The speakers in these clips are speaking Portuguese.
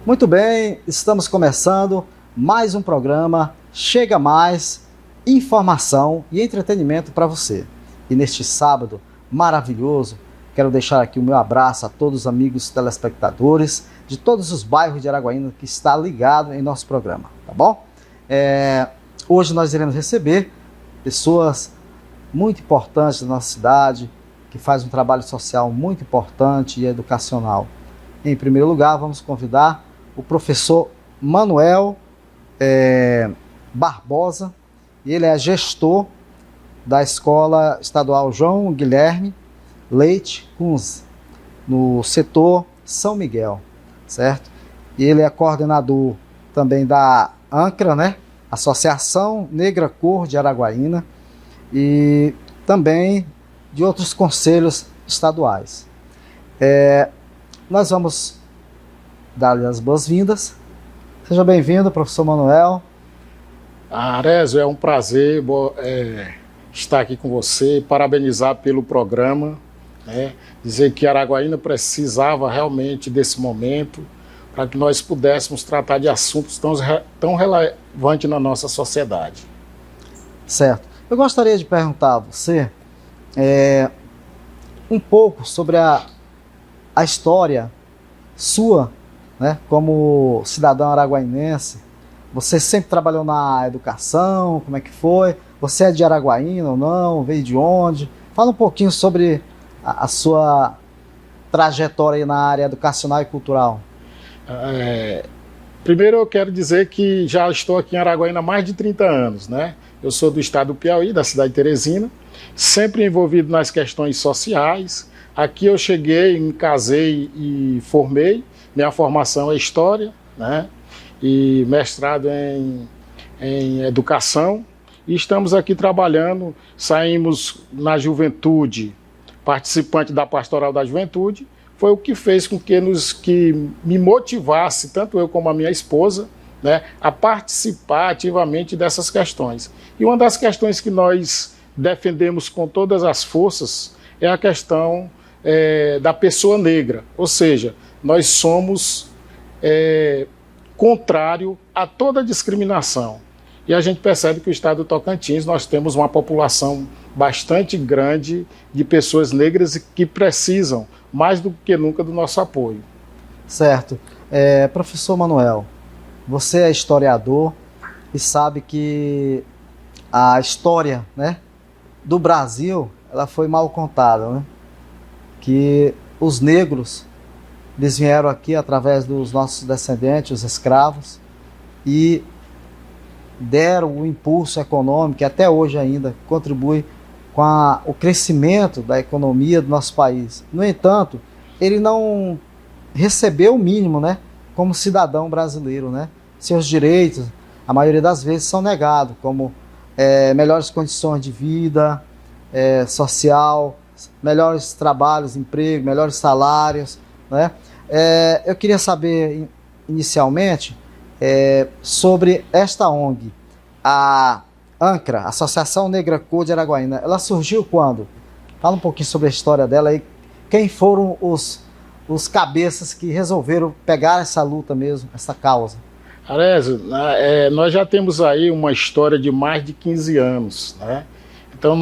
Muito bem, estamos começando mais um programa Chega Mais, informação e entretenimento para você. E neste sábado maravilhoso, quero deixar aqui o meu abraço a todos os amigos telespectadores de todos os bairros de Araguaína que está ligado em nosso programa, tá bom? Hoje nós iremos receber pessoas muito importantes da nossa cidade, que faz um trabalho social muito importante e educacional. Em primeiro lugar, vamos convidar o professor Manuel Barbosa, ele é gestor da Escola Estadual João Guilherme Leite Kunze, no setor São Miguel, certo? E ele é coordenador também da ANCRA, né? Associação Negra Cor de Araguaína, e também de outros conselhos estaduais. Nós vamos dar-lhe as boas-vindas. Seja bem-vindo, professor Manuel. Arezzo, é um prazer estar aqui com você, parabenizar pelo programa, né? Dizer que Araguaína precisava realmente desse momento para que nós pudéssemos tratar de assuntos tão relevantes na nossa sociedade. Certo. Eu gostaria de perguntar a você um pouco sobre a história sua, né, como cidadão araguainense. Você sempre trabalhou na educação? Como é que foi? Você é de Araguaína ou não? Veio de onde? Fala um pouquinho sobre a sua trajetória aí na área educacional e cultural. Primeiro eu quero dizer que já estou aqui em Araguaína há mais de 30 anos, né? Eu sou do estado do Piauí, da cidade de Teresina, sempre envolvido nas questões sociais. Aqui eu cheguei, me casei e formei. Minha formação é História, né? E mestrado em Educação. E estamos aqui trabalhando, saímos na juventude, participante da Pastoral da Juventude. Foi o que fez com que me motivasse, tanto eu como a minha esposa, né, a participar ativamente dessas questões. E uma das questões que nós defendemos com todas as forças é a questão da pessoa negra, ou seja, nós somos contrário a toda discriminação. E a gente percebe que o estado do Tocantins nós temos uma população bastante grande de pessoas negras que precisam, mais do que nunca, do nosso apoio. Certo. Professor Manuel, você é historiador e sabe que a história, né, do Brasil ela foi mal contada, né? Que os negros eles vieram aqui através dos nossos descendentes, os escravos, e deram o impulso econômico que até hoje ainda contribui com o crescimento da economia do nosso país. No entanto, ele não recebeu o mínimo, né, como cidadão brasileiro, né? Seus direitos, a maioria das vezes, são negados, como melhores condições de vida social, melhores trabalhos, emprego, melhores salários, né? Eu queria saber, inicialmente, sobre esta ONG, a ANCRA, Associação Negra Cor de Araguaína. Ela surgiu quando? Fala um pouquinho sobre a história dela e quem foram os cabeças que resolveram pegar essa luta mesmo, essa causa. Arezzo, nós já temos aí uma história de mais de 15 anos, né? Então,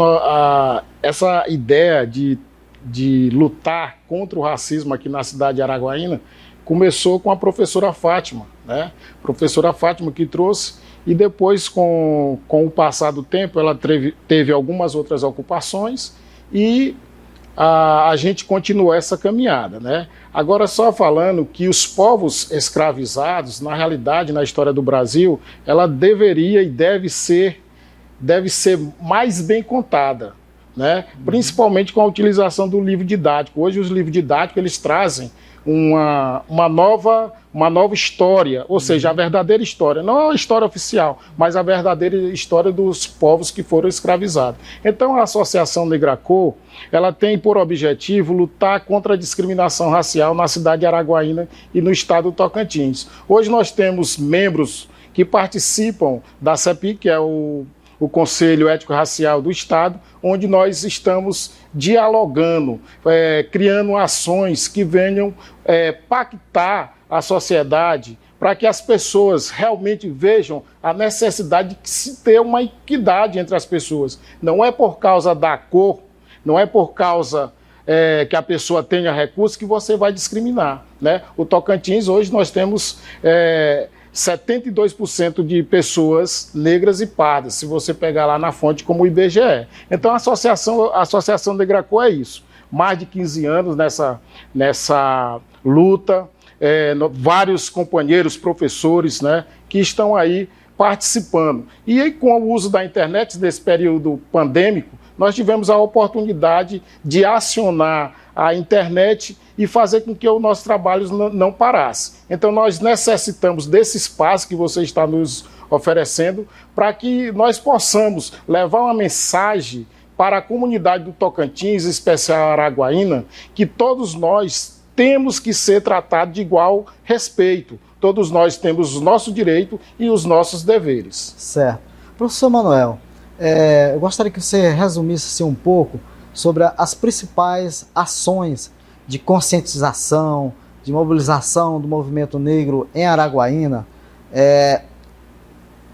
essa ideia de lutar contra o racismo aqui na cidade de Araguaína começou com a professora Fátima, né? Professora Fátima que trouxe, e depois, com o passar do tempo, ela teve algumas outras ocupações e a gente continuou essa caminhada, né? Agora, só falando que os povos escravizados, na realidade, na história do Brasil, ela deveria e deve ser mais bem contada, né? Principalmente com a utilização do livro didático. Hoje os livros didáticos eles trazem uma nova história, ou seja, a verdadeira história, não a história oficial, mas a verdadeira história dos povos que foram escravizados. Então a Associação Negra Cor, ela tem por objetivo lutar contra a discriminação racial na cidade de Araguaína e no estado do Tocantins. Hoje nós temos membros que participam da CEPI, que é o o Conselho Étnico-Racial do Estado, onde nós estamos dialogando, criando ações que venham pactar a sociedade para que as pessoas realmente vejam a necessidade de se ter uma equidade entre as pessoas. Não é por causa da cor, não é por causa que a pessoa tenha recursos que você vai discriminar, né? O Tocantins, hoje nós temos 72% de pessoas negras e pardas, se você pegar lá na fonte como o IBGE. Então a Associação Negracô é isso. Mais de 15 anos nessa luta, vários companheiros, professores, né, que estão aí participando. E aí, com o uso da internet nesse período pandêmico, nós tivemos a oportunidade de acionar a internet e fazer com que o nosso trabalho não parasse. Então nós necessitamos desse espaço que você está nos oferecendo para que nós possamos levar uma mensagem para a comunidade do Tocantins, em especial Araguaína, que todos nós temos que ser tratados de igual respeito. Todos nós temos o nosso direito e os nossos deveres. Certo. Professor Manuel, eu gostaria que você resumisse assim, um pouco sobre as principais ações de conscientização, de mobilização do movimento negro em Araguaína,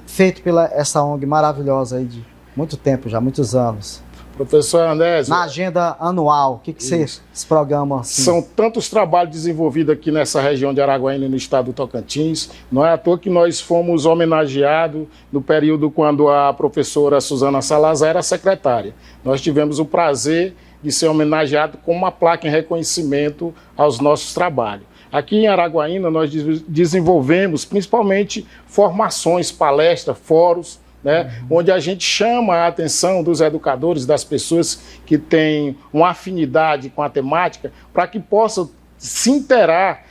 feito pela essa ONG maravilhosa aí de muito tempo já, muitos anos. Professor Andésio, na agenda anual, o que vocês programam assim? São tantos trabalhos desenvolvidos aqui nessa região de Araguaína e no estado do Tocantins. Não é à toa que nós fomos homenageados no período quando a professora Suzana Salazar era secretária. Nós tivemos o prazer de ser homenageado com uma placa em reconhecimento aos nossos trabalhos. Aqui em Araguaína nós desenvolvemos principalmente formações, palestras, fóruns, né, onde a gente chama a atenção dos educadores, das pessoas que têm uma afinidade com a temática, para que possam se inteirar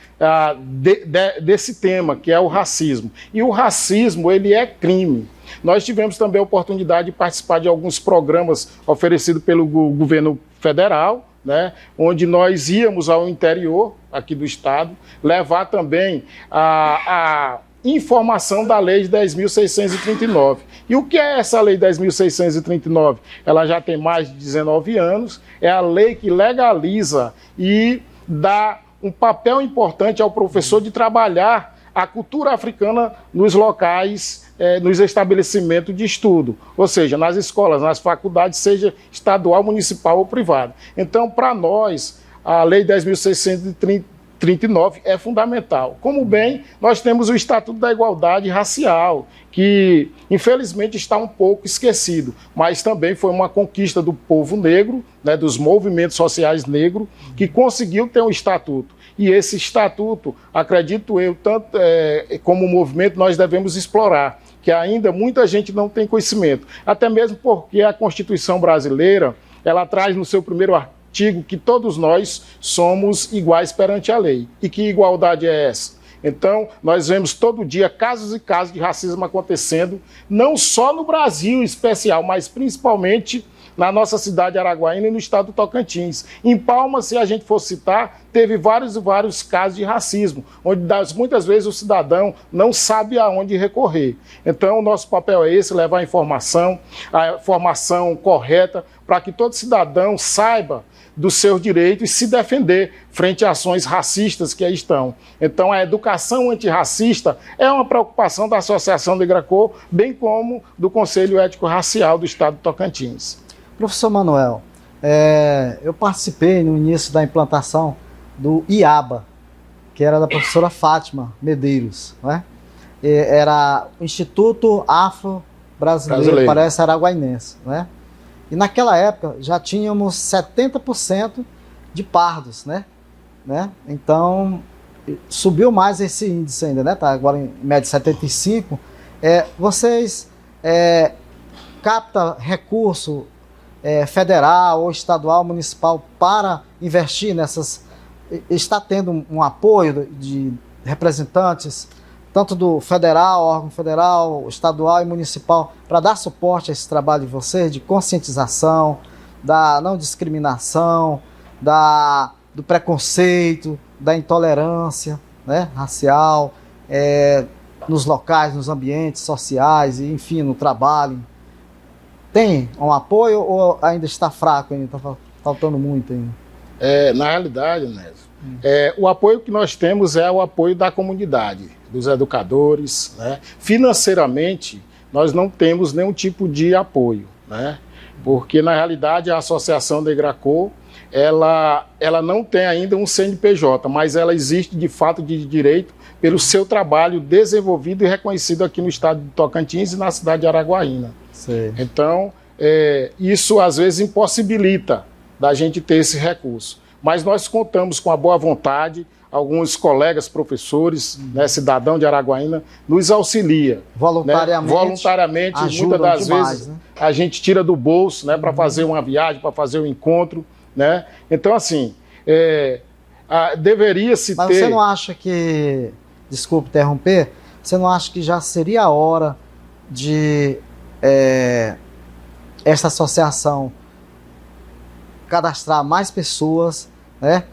desse tema, que é o racismo. E o racismo, ele é crime. Nós tivemos também a oportunidade de participar de alguns programas oferecidos pelo governo federal, né, onde nós íamos ao interior aqui do estado, levar também a informação da Lei 10.639. E o que é essa Lei 10.639? Ela já tem mais de 19 anos, é a lei que legaliza e dá um papel importante ao professor de trabalhar a cultura africana nos locais, nos estabelecimentos de estudo, ou seja, nas escolas, nas faculdades, seja estadual, municipal ou privada. Então, para nós, a Lei 10.639 é fundamental. Como bem, nós temos o Estatuto da Igualdade Racial, que infelizmente está um pouco esquecido, mas também foi uma conquista do povo negro, né, dos movimentos sociais negros, que conseguiu ter um estatuto. E esse estatuto, acredito eu, tanto como movimento, nós devemos explorar, que ainda muita gente não tem conhecimento, até mesmo porque a Constituição brasileira, ela traz no seu primeiro artigo que todos nós somos iguais perante a lei. E que igualdade é essa? Então, nós vemos todo dia casos e casos de racismo acontecendo, não só no Brasil em especial, mas principalmente na nossa cidade de Araguaína e no estado do Tocantins. Em Palmas, se a gente for citar, teve vários e vários casos de racismo, onde muitas vezes o cidadão não sabe aonde recorrer. Então, o nosso papel é esse, levar a informação correta, para que todo cidadão saiba dos seus direitos e se defender frente a ações racistas que aí estão. Então, a educação antirracista é uma preocupação da Associação Negracô, bem como do Conselho Étnico-Racial do estado do Tocantins. Professor Manuel, eu participei no início da implantação do IABA, que era da professora Fátima Medeiros, né? Era o Instituto Afro-Brasileiro, parece araguainense, né? E naquela época já tínhamos 70% de pardos, né? Então subiu mais esse índice ainda, né? Tá agora em média 75%. Vocês captam recurso federal ou estadual, municipal para investir nessas? Está tendo um apoio de representantes tanto do federal, órgão federal, estadual e municipal, para dar suporte a esse trabalho de vocês, de conscientização, da não discriminação, do preconceito, da intolerância, né, racial, nos locais, nos ambientes sociais, e, enfim, no trabalho, tem um apoio ou ainda está fraco, ainda está faltando muito ainda? Na realidade, Nésio, o apoio que nós temos é o apoio da comunidade, dos educadores, né? Financeiramente, nós não temos nenhum tipo de apoio, né? Porque, na realidade, a Associação Negracor, ela não tem ainda um CNPJ, mas ela existe de fato de direito pelo seu trabalho desenvolvido e reconhecido aqui no estado de Tocantins e na cidade de Araguaína. Sei. Então, isso às vezes impossibilita da gente ter esse recurso. Mas nós contamos com a boa vontade, alguns colegas professores, né, cidadão de Araguaína, nos auxilia. Voluntariamente. Né? Voluntariamente, muitas das demais, vezes, né? a gente tira do bolso, né, para fazer uma viagem, para fazer um encontro. Né? Então, assim, deveria-se ter... Mas você não acha que, desculpe interromper, você não acha que já seria a hora de essa associação cadastrar mais pessoas, né,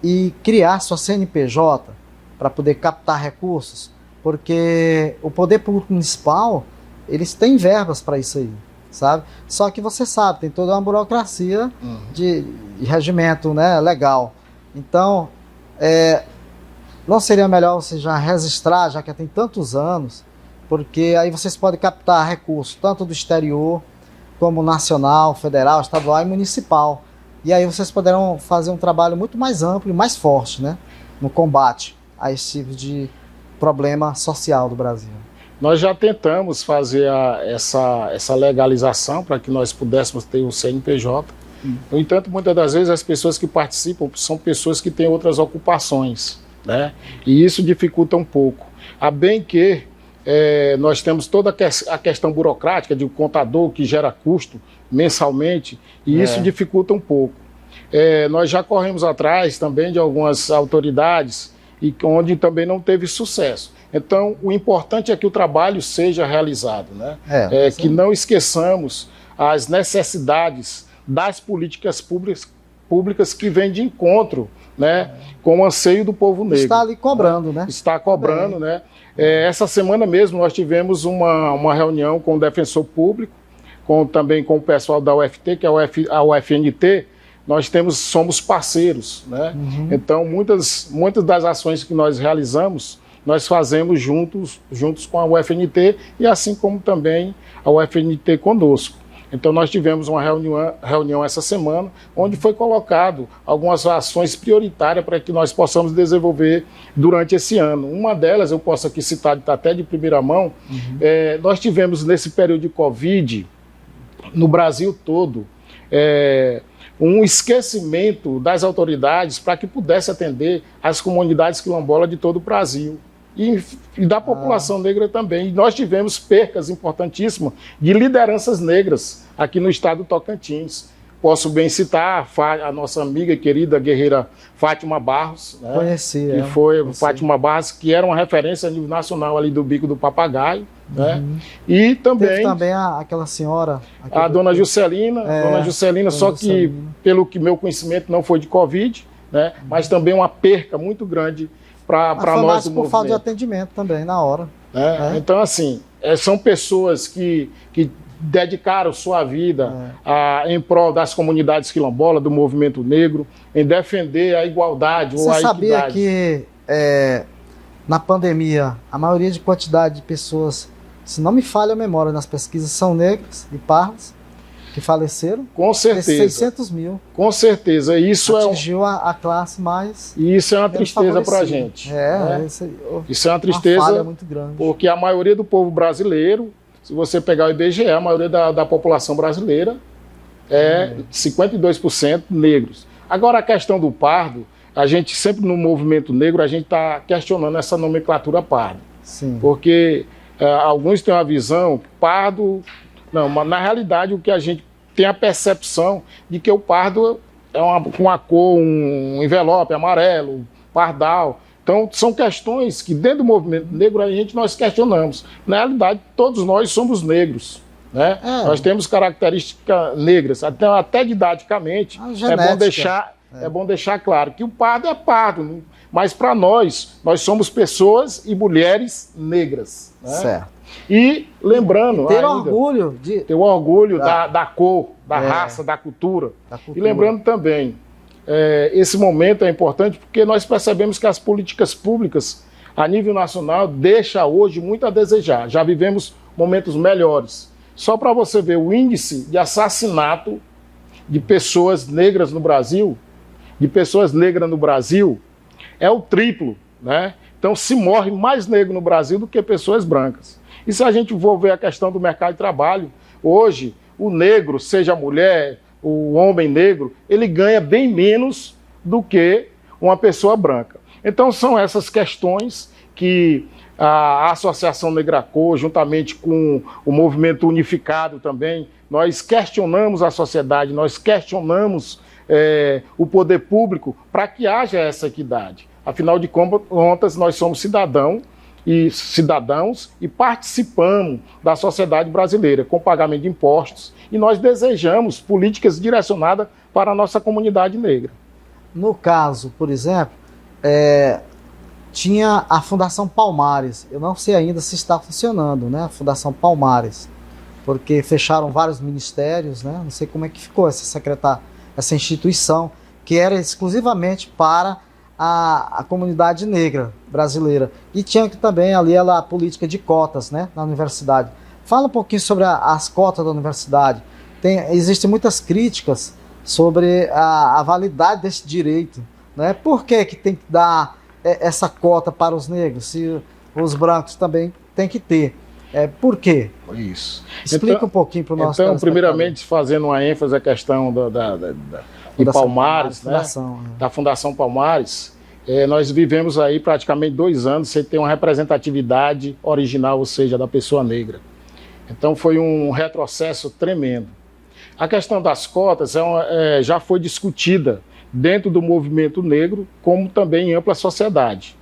e criar sua CNPJ para poder captar recursos? Porque o poder público municipal, eles têm verbas para isso aí, sabe? Só que você sabe, tem toda uma burocracia de regimento, né, legal. Então, não seria melhor você já registrar, já que tem tantos anos, porque aí vocês podem captar recursos, tanto do exterior, como nacional, federal, estadual e municipal. E aí vocês poderão fazer um trabalho muito mais amplo e mais forte, né, no combate a esse tipo de problema social do Brasil. Nós já tentamos fazer essa legalização para que nós pudéssemos ter o CNPJ. No entanto, muitas das vezes as pessoas que participam são pessoas que têm outras ocupações, né? E isso dificulta um pouco. A bem que nós temos toda a questão burocrática de um contador que gera custo mensalmente, e isso dificulta um pouco. Nós já corremos atrás também de algumas autoridades e onde também não teve sucesso. Então, o importante é que o trabalho seja realizado, né? Que não esqueçamos as necessidades das políticas públicas que vêm de encontro, né, com o anseio do povo negro. Está ali cobrando, né? Está cobrando, né? Essa semana mesmo nós tivemos uma reunião com o defensor público, também com o pessoal da UFT, que é a UFNT. Nós somos parceiros, né? Então, muitas das ações que nós realizamos, nós fazemos juntos com a UFNT e assim como também a UFNT conosco. Então, nós tivemos uma reunião essa semana, onde foi colocado algumas ações prioritárias para que nós possamos desenvolver durante esse ano. Uma delas, eu posso aqui citar até de primeira mão, nós tivemos nesse período de Covid, no Brasil todo, um esquecimento das autoridades para que pudesse atender as comunidades quilombolas de todo o Brasil. E da população negra também. E nós tivemos percas importantíssimas de lideranças negras aqui no estado do Tocantins. Posso bem citar a nossa amiga e querida guerreira Fátima Barros, né? Conheci, que foi Fátima Barros, que era uma referência a nível nacional ali do Bico do Papagaio, né? E também teve também aquela senhora, a dona Juscelina, só que pelo que meu conhecimento não foi de Covid, né? Mas também uma perca muito grande para nós do movimento. Por falta de atendimento também, na hora. Então, assim, são pessoas que dedicaram sua vida em prol das comunidades quilombolas, do movimento negro, em defender a igualdade ou a equidade. Você sabia que na pandemia, a maioria de quantidade de pessoas, se não me falha a memória nas pesquisas, são negras e pardas, que faleceram? Com certeza. 600 mil. Com certeza. Isso atingiu a classe mais... E isso é uma tristeza para a gente. Isso é uma tristeza, falha muito grande. Porque a maioria do povo brasileiro, se você pegar o IBGE, a maioria da população brasileira é 52% negros. Agora, a questão do pardo, a gente sempre no movimento negro, a gente está questionando essa nomenclatura pardo. Sim. Porque alguns têm uma visão, pardo... Não, mas na realidade o que a gente tem a percepção de que o pardo é uma cor, um envelope amarelo, pardal. Então são questões que dentro do movimento negro nós questionamos. Na realidade todos nós somos negros, né? Nós temos características negras, até didaticamente é bom deixar claro que o pardo é pardo, mas para nós somos pessoas e mulheres negras, né? Certo. E lembrando ter ainda, orgulho de ter o orgulho da cor, da raça, da cultura. E lembrando também, esse momento é importante porque nós percebemos que as políticas públicas a nível nacional deixam hoje muito a desejar. Já vivemos momentos melhores. Só para você ver o índice de assassinato de pessoas negras no Brasil, é o triplo, né? Então se morre mais negro no Brasil do que pessoas brancas. E se a gente for ver a questão do mercado de trabalho, hoje o negro, seja a mulher, o homem negro, ele ganha bem menos do que uma pessoa branca. Então são essas questões que a Associação Negra Cor, juntamente com o Movimento Unificado também, nós questionamos a sociedade, nós questionamos o poder público para que haja essa equidade. Afinal de contas, nós somos cidadãos e participamos da sociedade brasileira com pagamento de impostos e nós desejamos políticas direcionadas para a nossa comunidade negra. No caso, por exemplo, tinha a Fundação Palmares. Eu não sei ainda se está funcionando, né? A Fundação Palmares, porque fecharam vários ministérios, né? Não sei como é que ficou essa instituição, que era exclusivamente para a comunidade negra brasileira. E tinha que também ali a política de cotas, né, na universidade. Fala um pouquinho sobre as cotas da universidade. Existem muitas críticas sobre a validade desse direito, né? Por que tem que dar essa cota para os negros, se os brancos também têm que ter? Por quê? Isso. Explica um pouquinho para o nosso Então, primeiramente, fazendo uma ênfase à questão de Palmares, né? Da Fundação Palmares, nós vivemos aí praticamente 2 anos sem ter uma representatividade original, ou seja, da pessoa negra. Então foi um retrocesso tremendo. A questão das cotas já foi discutida dentro do movimento negro, como também em ampla sociedade.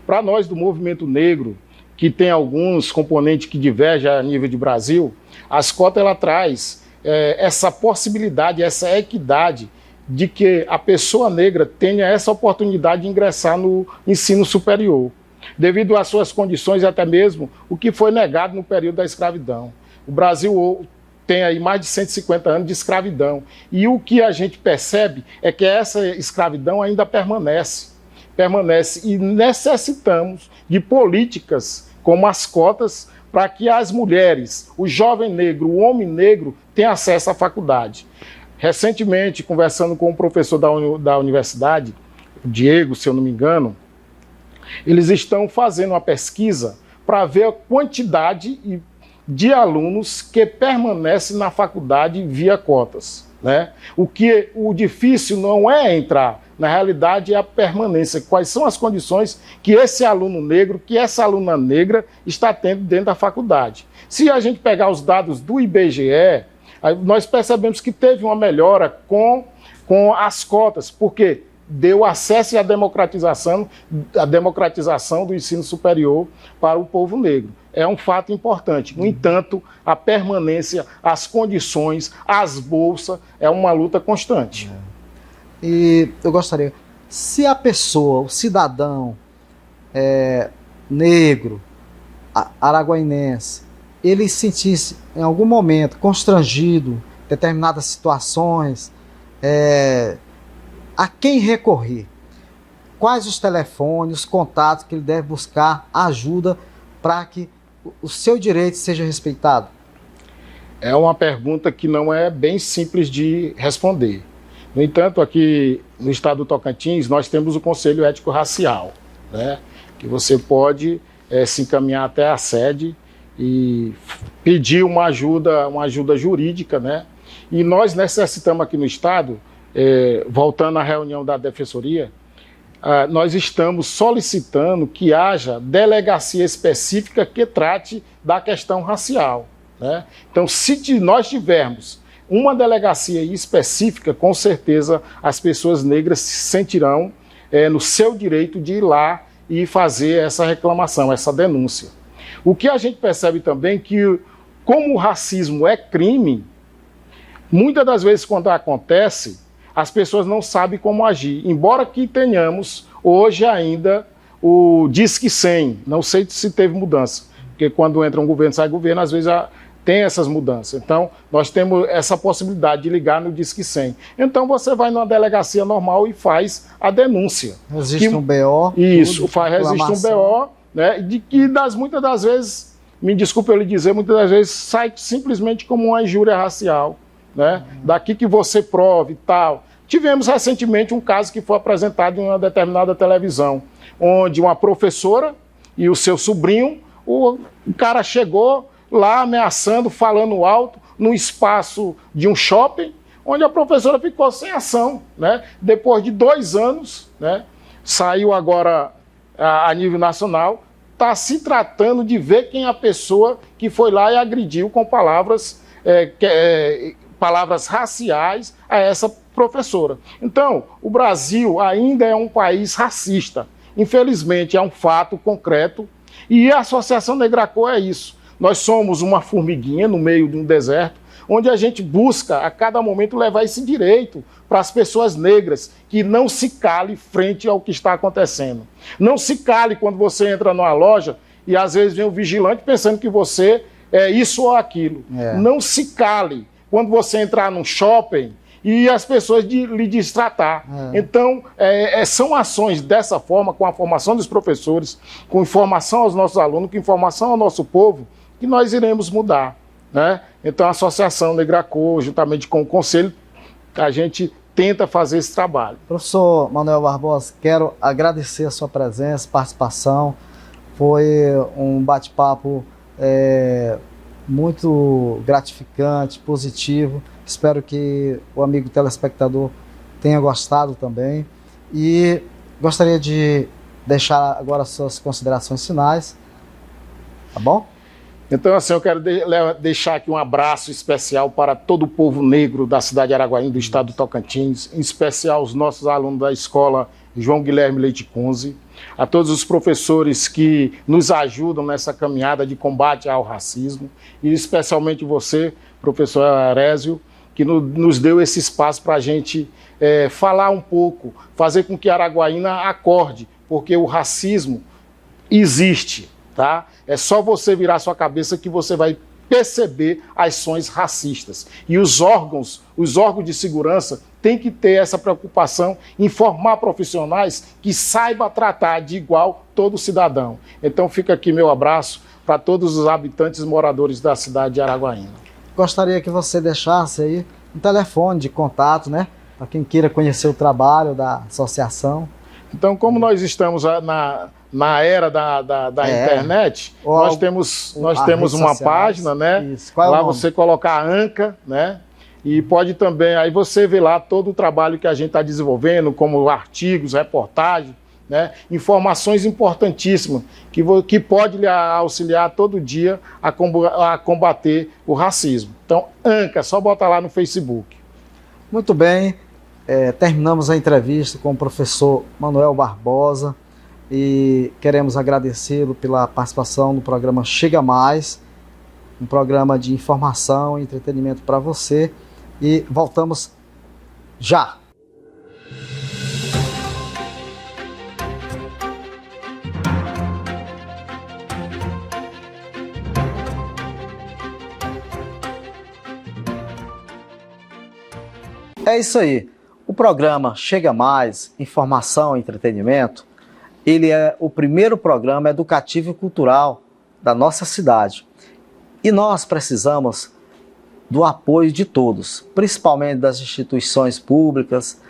Para nós do movimento negro, que tem alguns componentes que divergem a nível de Brasil, as cotas ela traz essa possibilidade, essa equidade de que a pessoa negra tenha essa oportunidade de ingressar no ensino superior, devido às suas condições e até mesmo o que foi negado no período da escravidão. O Brasil tem aí mais de 150 anos de escravidão e o que a gente percebe é que essa escravidão ainda permanece e necessitamos de políticas como as cotas para que as mulheres, o jovem negro, o homem negro tenham acesso à faculdade. Recentemente, conversando com um professor da universidade, Diego, se eu não me engano, eles estão fazendo uma pesquisa para ver a quantidade de alunos que permanecem na faculdade via cotas, né? O difícil não é entrar, na realidade é a permanência. Quais são as condições que esse aluno negro, que essa aluna negra está tendo dentro da faculdade. Se a gente pegar os dados do IBGE, nós percebemos que teve uma melhora com as cotas, porque deu acesso à democratização do ensino superior para o povo negro. É um fato importante. No entanto, a permanência, as condições, as bolsas, é uma luta constante. E eu gostaria, se a pessoa, o cidadão negro, araguainense, ele se sentisse em algum momento constrangido, em determinadas situações, a quem recorrer? Quais os telefones, os contatos que ele deve buscar ajuda para que o seu direito seja respeitado? É uma pergunta que não é bem simples de responder. No entanto, aqui no estado do Tocantins, nós temos o Conselho Ético Racial, né? Que você pode se encaminhar até a sede e pedir uma ajuda jurídica, né? E nós necessitamos aqui no estado, voltando à reunião da Defensoria, nós estamos solicitando que haja delegacia específica que trate da questão racial, né? Então, se nós tivermos uma delegacia específica, com certeza as pessoas negras se sentirão no seu direito de ir lá e fazer essa reclamação, essa denúncia. O que a gente percebe também que, como o racismo é crime, muitas das vezes quando acontece, as pessoas não sabem como agir. Embora que tenhamos hoje ainda o Disque 100, não sei se teve mudança, Porque quando entra um governo, sai governo, às vezes tem essas mudanças. Então, nós temos essa possibilidade de ligar no Disque 100. Então, você vai numa delegacia normal e faz a denúncia. Existe um BO. Isso, existe um BO, né, de que muitas das vezes, me desculpe eu lhe dizer, muitas das vezes sai simplesmente como uma injúria racial, né, daqui que você prove e tal. Tivemos recentemente um caso que foi apresentado em uma determinada televisão, onde uma professora e o seu sobrinho, o cara chegou lá ameaçando, falando alto, num espaço de um shopping, onde a professora ficou sem ação, né? Depois de 2 anos, né? Saiu agora a nível nacional, está se tratando de ver quem é a pessoa que foi lá e agrediu com palavras raciais a essa professora. Então, o Brasil ainda é um país racista. Infelizmente, é um fato concreto, e a Associação Negracô é isso. Nós somos uma formiguinha no meio de um deserto, onde a gente busca a cada momento levar esse direito para as pessoas negras, que não se cale frente ao que está acontecendo. Não se cale quando você entra numa loja e às vezes vem o vigilante pensando que você é isso ou aquilo. Não se cale quando você entrar num shopping e as pessoas lhe destratar. Então, são ações dessa forma, com a formação dos professores, com informação aos nossos alunos, com informação ao nosso povo, que nós iremos mudar, né? Então, a Associação Negracô, juntamente com o Conselho, a gente tenta fazer esse trabalho. Professor Manuel Barbosa, quero agradecer a sua presença, participação. Foi um bate-papo muito gratificante, positivo. Espero que o amigo telespectador tenha gostado também. E gostaria de deixar agora as suas considerações finais. Tá bom? Então, assim, eu quero deixar aqui um abraço especial para todo o povo negro da cidade de Araguaína, do estado do Tocantins, em especial os nossos alunos da escola João Guilherme Leite Kunze, a todos os professores que nos ajudam nessa caminhada de combate ao racismo, e especialmente você, professor Arésio, que nos deu esse espaço para a gente falar um pouco, fazer com que Araguaína acorde, porque o racismo existe. Tá? É só você virar sua cabeça que você vai perceber ações racistas. E os órgãos de segurança têm que ter essa preocupação em formar profissionais que saibam tratar de igual todo cidadão. Então fica aqui meu abraço para todos os habitantes e moradores da cidade de Araguaína. Gostaria que você deixasse aí um telefone de contato, né? Para quem queira conhecer o trabalho da associação. Então, como nós estamos na era da internet, nós temos uma página, né? Lá você colocar a ANCA, né? E pode também, aí você vê lá todo o trabalho que a gente está desenvolvendo, como artigos, reportagens, né? Informações importantíssimas que pode lhe auxiliar todo dia a combater o racismo. Então, ANCA, só bota lá no Facebook. Muito bem, terminamos a entrevista com o professor Manuel Barbosa. E queremos agradecê-lo pela participação no programa Chega Mais, um programa de informação e entretenimento para você. E voltamos já! É isso aí. O programa Chega Mais, informação e entretenimento, ele é o primeiro programa educativo e cultural da nossa cidade. E nós precisamos do apoio de todos, principalmente das instituições públicas,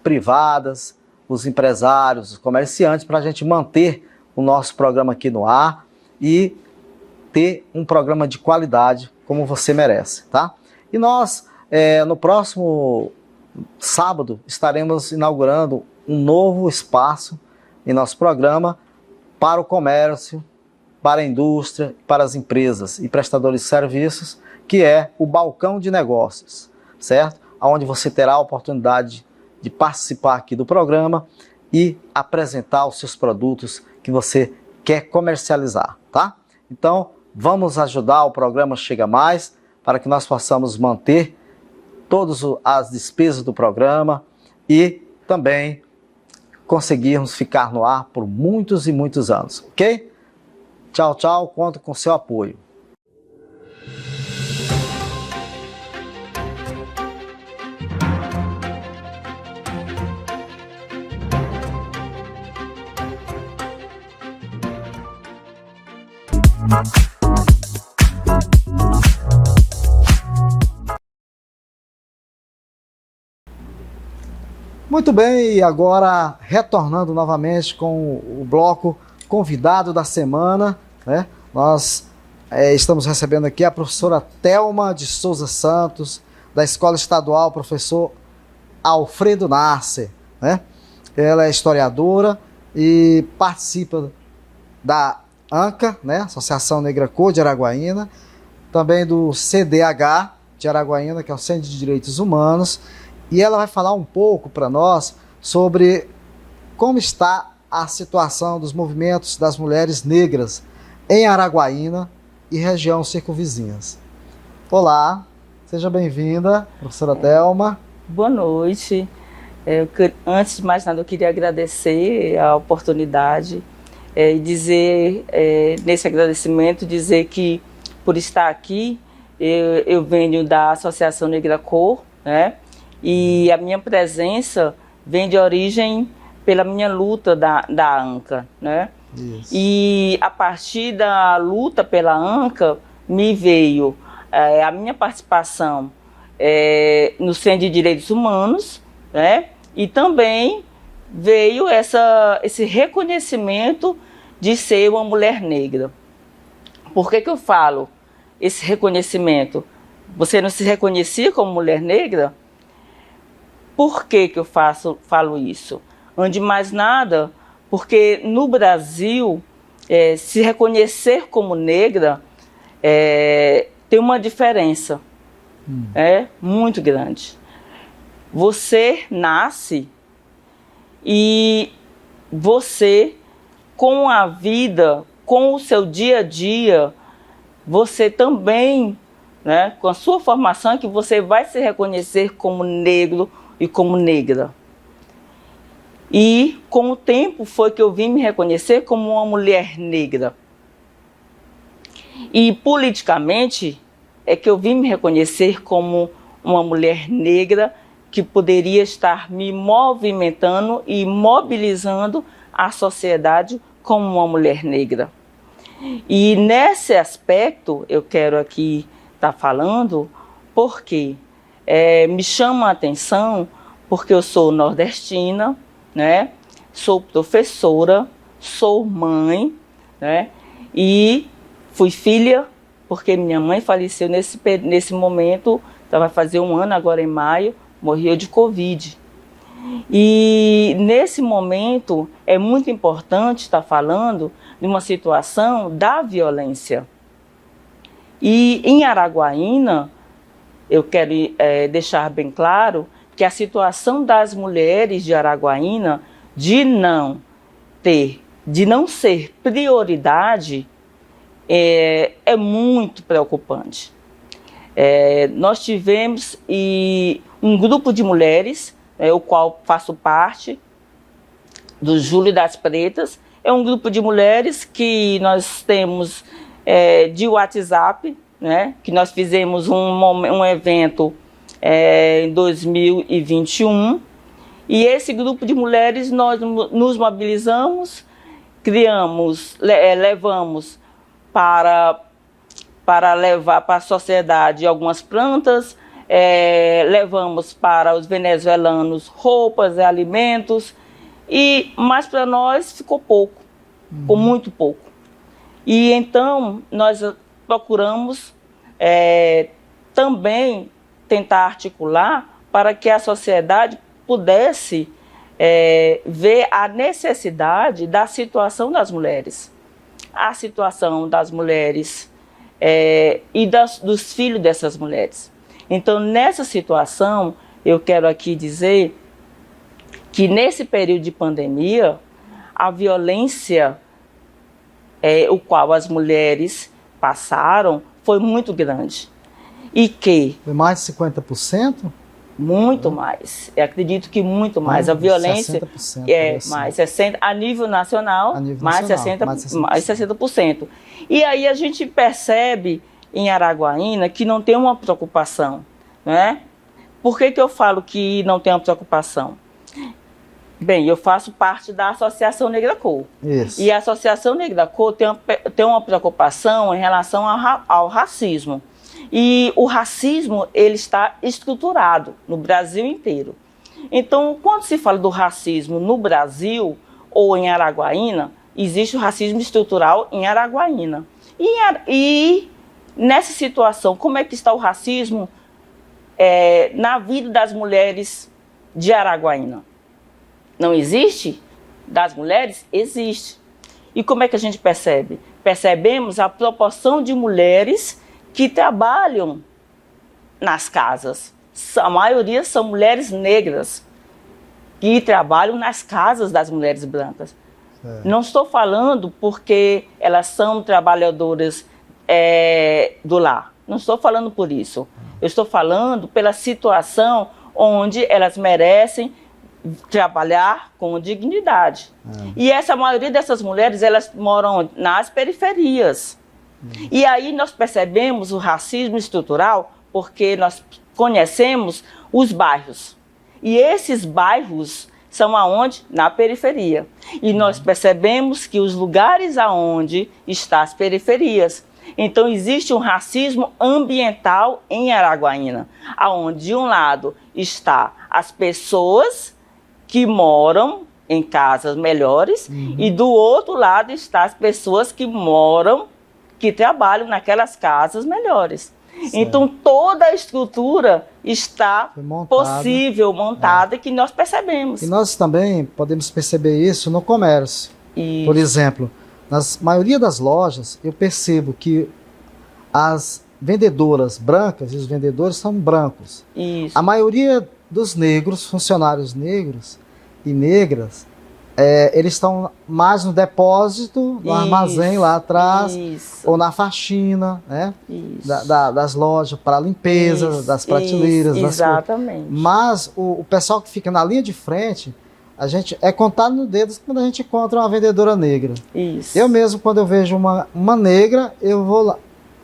privadas, os empresários, os comerciantes, para a gente manter o nosso programa aqui no ar e ter um programa de qualidade como você merece, tá? E nós, no próximo sábado, estaremos inaugurando um novo espaço em nosso programa para o comércio, para a indústria, para as empresas e prestadores de serviços, que é o Balcão de Negócios, certo? Onde você terá a oportunidade de participar aqui do programa e apresentar os seus produtos que você quer comercializar, tá? Então, vamos ajudar o programa Chega Mais para que nós possamos manter todas as despesas do programa e também conseguirmos ficar no ar por muitos e muitos anos, ok? Tchau, tchau, conto com seu apoio. Muito bem, e agora retornando novamente com o bloco convidado da semana, né? Nós estamos recebendo aqui a professora Thelma de Souza Santos, da Escola Estadual Professor Alfredo Nasser, né? Ela é historiadora e participa da ANCA, né? Associação Negra Cor de Araguaína, também do CDH de Araguaína, que é o Centro de Direitos Humanos, e ela vai falar um pouco para nós sobre como está a situação dos movimentos das mulheres negras em Araguaína e região circunvizinhas. Olá, seja bem-vinda, professora Thelma. Boa noite. Antes de mais nada, eu queria agradecer a oportunidade e dizer, nesse agradecimento, dizer que por estar aqui, eu venho da Associação Negra Cor, né? E a minha presença vem de origem pela minha luta da ANCA, né? Isso. E a partir da luta pela ANCA, me veio a minha participação no Centro de Direitos Humanos, né? E também veio esse reconhecimento de ser uma mulher negra. Por que eu falo esse reconhecimento? Você não se reconhecia como mulher negra? Por que eu falo isso? Antes de mais nada, porque no Brasil, se reconhecer como negra tem uma diferença muito grande. Você nasce e você, com a vida, com o seu dia a dia, você também, né, com a sua formação, que você vai se reconhecer como negro e como negra. E com o tempo foi que eu vim me reconhecer como uma mulher negra. E politicamente é que eu vim me reconhecer como uma mulher negra que poderia estar me movimentando e mobilizando a sociedade como uma mulher negra. E nesse aspecto eu quero aqui estar falando porque me chama a atenção, porque eu sou nordestina, né? Sou professora, sou mãe, né? E fui filha, porque minha mãe faleceu nesse momento, vai fazer 1 ano agora em maio, morreu de Covid. E nesse momento é muito importante estar falando de uma situação da violência. E em Araguaína, eu quero deixar bem claro que a situação das mulheres de Araguaína de não ser prioridade é muito preocupante. Nós tivemos um grupo de mulheres, o qual faço parte, do Júlio das Pretas. É um grupo de mulheres que nós temos de WhatsApp, né, que nós fizemos um evento em 2021, e esse grupo de mulheres nós nos mobilizamos, levamos para levar para a sociedade algumas plantas, levamos para os venezuelanos roupas e alimentos, mas para nós ficou pouco, ficou muito pouco. E então nós procuramos também tentar articular para que a sociedade pudesse ver a necessidade da situação das mulheres. A situação das mulheres e dos filhos dessas mulheres. Então, nessa situação, eu quero aqui dizer que nesse período de pandemia, a violência o qual as mulheres passaram foi muito grande. E que... Foi mais de 50%? Muito mais. Eu acredito que muito mais. A violência 60%, é assim. mais 60%, a nível nacional, mais 60%. E aí a gente percebe em Araguaína que não tem uma preocupação, né? Por que eu falo que não tem uma preocupação? Bem, eu faço parte da Associação Negra Cor. Isso. E a Associação Negra Cor tem uma preocupação em relação ao racismo. E o racismo, ele está estruturado no Brasil inteiro. Então, quando se fala do racismo no Brasil ou em Araguaína, existe o racismo estrutural em Araguaína. E nessa situação, como é que está o racismo na vida das mulheres de Araguaína? Não existe? Das mulheres? Existe. E como é que a gente percebe? Percebemos a proporção de mulheres que trabalham nas casas. A maioria são mulheres negras que trabalham nas casas das mulheres brancas. Não estou falando porque elas são trabalhadoras do lar. Não estou falando por isso. Eu estou falando pela situação onde elas merecem trabalhar com dignidade. E essa maioria dessas mulheres, elas moram nas periferias. E aí nós percebemos o racismo estrutural porque nós conhecemos os bairros. E esses bairros são aonde? Na periferia. E nós percebemos que os lugares aonde estão as periferias. Então existe um racismo ambiental em Araguaína, aonde de um lado está as pessoas que moram em casas melhores e do outro lado está as pessoas que trabalham naquelas casas melhores. Certo. Então toda a estrutura está montada que nós percebemos. E nós também podemos perceber isso no comércio. Isso. Por exemplo, na maioria das lojas eu percebo que as vendedoras brancas e os vendedores são brancos. Isso. A maioria dos negros, funcionários negros e negras, eles estão mais no depósito, no armazém lá atrás, ou na faxina, né? Das lojas, para a limpeza das prateleiras. Exatamente. Mas o pessoal que fica na linha de frente, a gente é contado no dedo quando a gente encontra uma vendedora negra. Isso. Eu mesmo, quando eu vejo uma negra, eu vou lá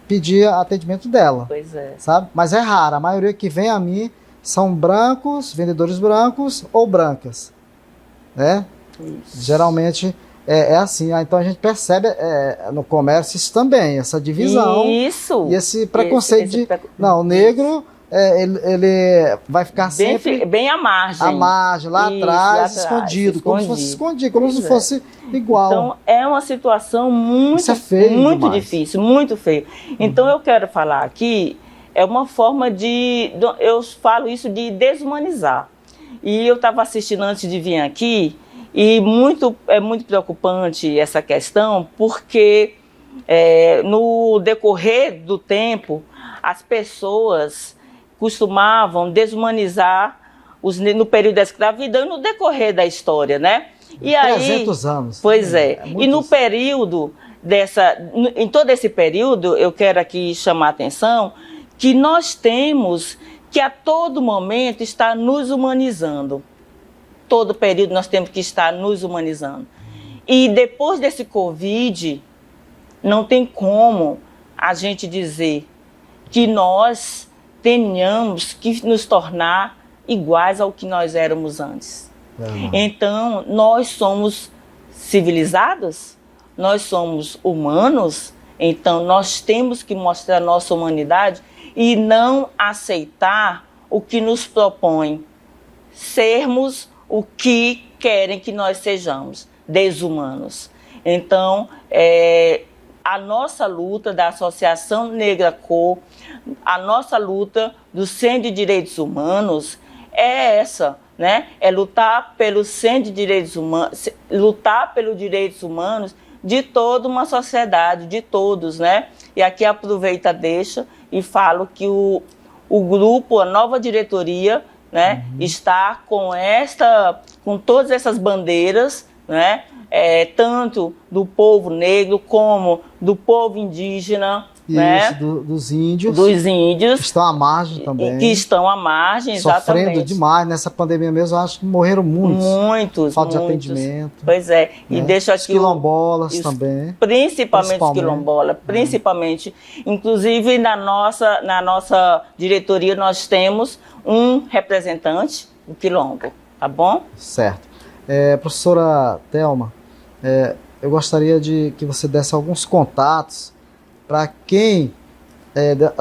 pedir atendimento dela. Pois é. Sabe? Mas é raro. A maioria que vem a mim são brancos, vendedores brancos ou brancas. Né? Isso. Geralmente é assim. Então a gente percebe no comércio isso também, essa divisão. Isso. E esse preconceito não, o negro ele vai ficar sempre bem à margem. À margem, lá atrás, escondido, como se fosse escondido, como se fosse igual. Então é uma situação muito, muito difícil, muito feio. Então eu quero falar aqui, é uma forma eu falo isso de desumanizar. E eu estava assistindo antes de vir aqui, e é muito preocupante essa questão, porque no decorrer do tempo, as pessoas costumavam desumanizar no período da escravidão e no decorrer da história, né? E 300 anos. Pois é. E no período em todo esse período, eu quero aqui chamar a atenção que nós temos que a todo momento está nos humanizando. Todo período nós temos que estar nos humanizando. E depois desse Covid, não tem como a gente dizer que nós tenhamos que nos tornar iguais ao que nós éramos antes. Então, nós somos civilizados, nós somos humanos, então nós temos que mostrar nossa humanidade e não aceitar o que nos propõe sermos o que querem que nós sejamos, desumanos. Então, a nossa luta da Associação Negra Cor, a nossa luta do Centro de Direitos Humanos é essa, né? É lutar pelo Centro de Direitos Humanos, lutar pelos direitos humanos de toda uma sociedade, de todos, né? E aqui aproveita, deixa e falo que o grupo, a nova diretoria, né, está com todas essas bandeiras, né? Tanto do povo negro como do povo indígena, né? Dos índios. Dos índios. Que estão à margem também. Que estão à margem, exatamente. Sofrendo demais nessa pandemia mesmo, eu acho que morreram muitos. Muitos. Falta de atendimento. Pois é. Né? E deixa aqui os quilombolas também. Principalmente os quilombolas. Principalmente. Inclusive, na nossa diretoria, nós temos um representante do quilombo. Tá bom? Certo. Professora Thelma, eu gostaria de que você desse alguns contatos para quem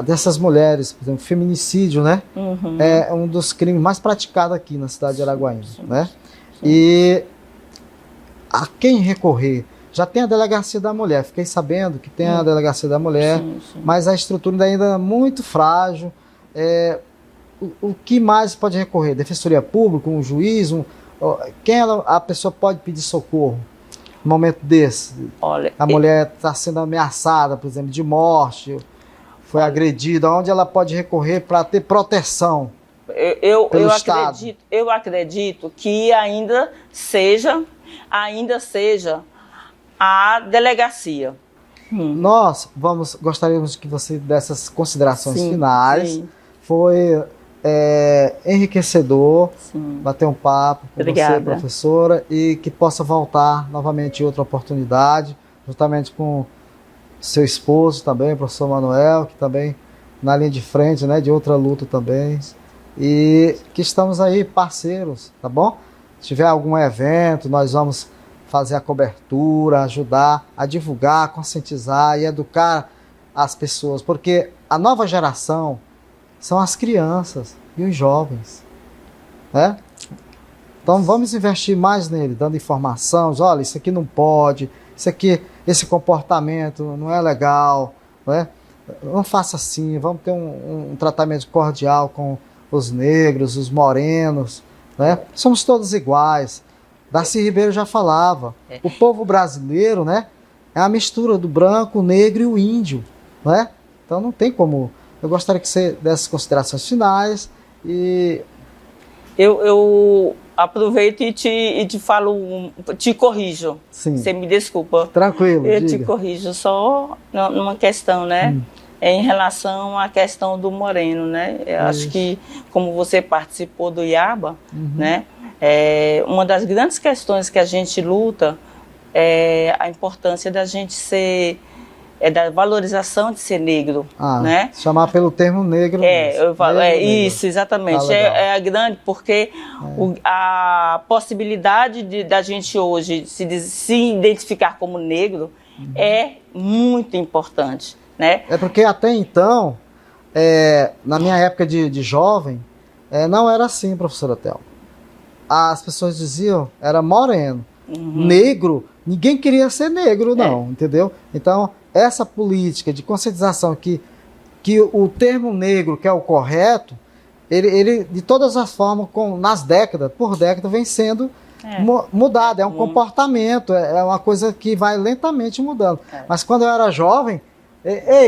dessas mulheres, por exemplo, feminicídio, né? Uhum. É um dos crimes mais praticados aqui na cidade de Araguaína, né? Sim. E a quem recorrer? Já tem a delegacia da mulher, fiquei sabendo que tem a delegacia da mulher, sim. Mas a estrutura ainda é muito frágil. O que mais pode recorrer? Defensoria Pública, um juiz? Quem a pessoa pode pedir socorro? No momento desse, olha, a mulher está sendo ameaçada, por exemplo, de morte, foi agredida, onde ela pode recorrer para ter proteção pelo Estado? Eu acredito que ainda seja a delegacia. Nós gostaríamos que você desse essas considerações finais. Sim. Foi enriquecedor, sim, bater um papo com você, professora, e que possa voltar novamente em outra oportunidade, juntamente com seu esposo também, o professor Manuel, que também na linha de frente, né, de outra luta também, e que estamos aí parceiros, tá bom? Se tiver algum evento, nós vamos fazer a cobertura, ajudar a divulgar, conscientizar e educar as pessoas, porque a nova geração são as crianças e os jovens, né? Então vamos investir mais nele, dando informação, olha, isso aqui não pode, esse comportamento não é legal, né? Não faça assim, vamos ter um tratamento cordial com os negros, os morenos, né? Somos todos iguais. Darcy Ribeiro já falava, o povo brasileiro, né, é a mistura do branco, o negro e o índio, né? Então não tem como. Eu gostaria que você desse considerações finais e... Eu aproveito e te falo, te corrijo. Sim. Você me desculpa. Tranquilo, eu te corrijo só numa questão, né? Em relação à questão do moreno, né? Eu acho que, como você participou do IABA, né? Uma das grandes questões que a gente luta é a importância da gente ser... da valorização de ser negro, né? Chamar pelo termo negro. Eu falo, isso, exatamente. É a grande, porque a possibilidade da gente hoje se identificar como negro é muito importante, né? É porque até então, na minha época de jovem, não era assim, professora Thelma. As pessoas diziam, era moreno. Negro, ninguém queria ser negro, não, entendeu? Então, essa política de conscientização que o termo negro, que é o correto, ele de todas as formas, por década, vem sendo mudado. É um comportamento, é uma coisa que vai lentamente mudando. Mas quando eu era jovem,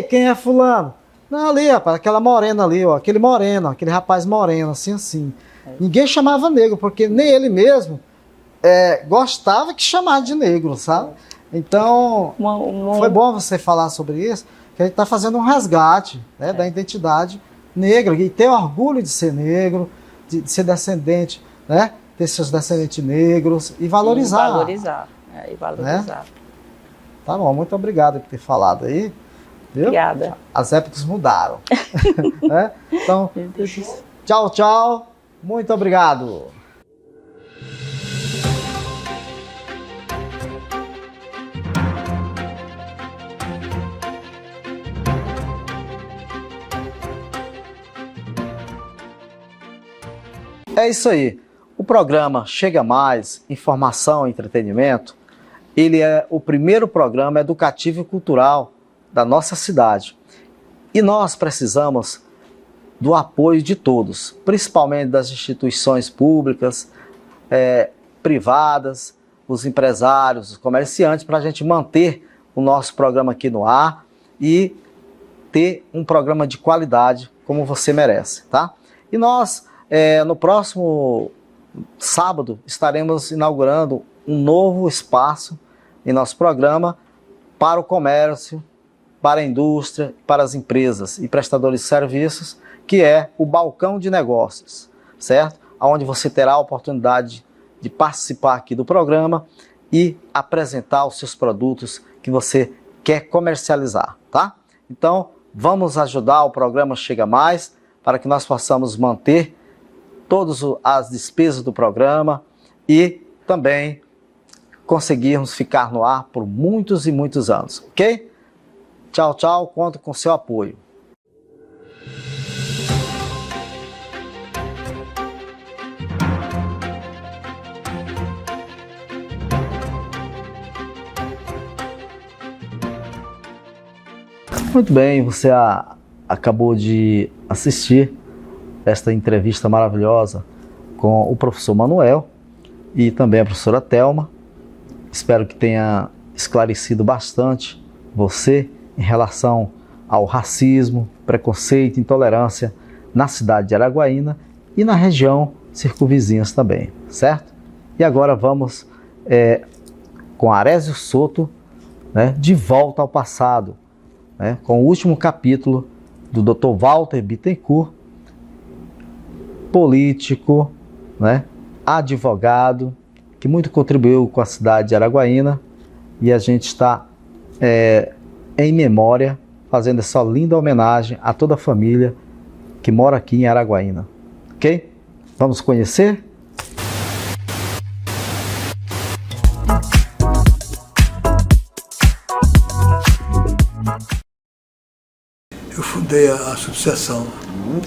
quem é fulano? Não, ali, rapaz, aquela morena ali, ó, aquele moreno, aquele rapaz moreno, assim. Ninguém chamava negro, porque nem ele mesmo gostava que chamasse de negro, sabe? Então, foi bom você falar sobre isso, que a gente está fazendo um resgate, né, da identidade negra, e ter orgulho de ser negro, de ser descendente, né, ter seus descendentes negros, e valorizar. E valorizar. Né? Tá bom, muito obrigado por ter falado aí. Viu? Obrigada. As épocas mudaram. Né? Então, tchau, tchau. Muito obrigado. É isso aí. O programa Chega Mais, Informação e Entretenimento, ele é o primeiro programa educativo e cultural da nossa cidade. E nós precisamos do apoio de todos, principalmente das instituições públicas, privadas, os empresários, os comerciantes, para a gente manter o nosso programa aqui no ar e ter um programa de qualidade como você merece, tá? E nós, no próximo sábado, estaremos inaugurando um novo espaço em nosso programa para o comércio para a indústria, para as empresas e prestadores de serviços, que é o Balcão de Negócios, certo? Onde você terá a oportunidade de participar aqui do programa e apresentar os seus produtos que você quer comercializar, tá? Então, vamos ajudar o programa Chega Mais para que nós possamos manter todas as despesas do programa e também conseguirmos ficar no ar por muitos e muitos anos, ok? Tchau, tchau, conto com seu apoio. Muito bem, você acabou de assistir esta entrevista maravilhosa com o professor Manuel e também a professora Thelma. Espero que tenha esclarecido bastante você em relação ao racismo, preconceito, intolerância na cidade de Araguaína e na região circunvizinhas também, certo? E agora vamos com Arésio Soto, né, de volta ao passado, né, com o último capítulo do Dr. Walter Bittencourt, político, né, advogado, que muito contribuiu com a cidade de Araguaína, e a gente está em memória, fazendo essa linda homenagem a toda a família que mora aqui em Araguaína. Ok? Vamos conhecer? Eu fundei a subseção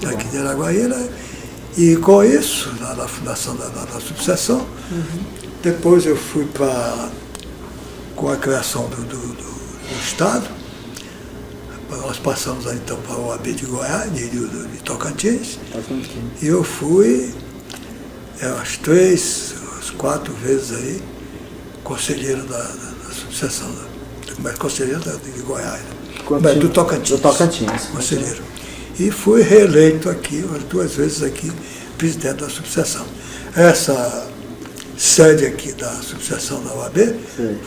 aqui de Araguaína e com isso, na fundação da subseção, depois eu fui com a criação do Estado, nós passamos então para o OAB de Goiás, de Tocantins, e eu fui umas 4 vezes aí, conselheiro da subseção, conselheiro de Goiás. Do Tocantins, conselheiro. E fui reeleito aqui, umas 2 vezes aqui, presidente da subseção. Essa sede aqui da subseção da OAB,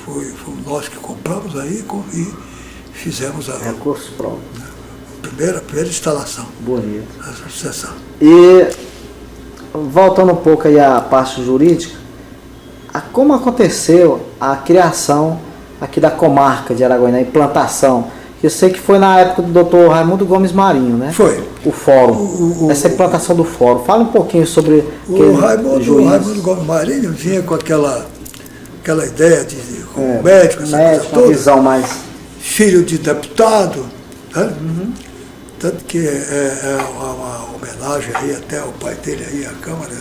foi nós que compramos aí e fizemos a recurso próprio. Primeira instalação. Bonito. Da subseção. E voltando um pouco aí à parte jurídica, como aconteceu a criação aqui da comarca de Araguaína, a implantação? Eu sei que foi na época do Dr. Raimundo Gomes Marinho, né? Foi. O fórum, essa implantação do fórum. Fala um pouquinho sobre o Raimundo Gomes Marinho vinha com aquela ideia de médico, essa coisa toda. Uma visão mais... Filho de deputado, né? Tanto que é uma homenagem aí até ao pai dele aí, a Câmara,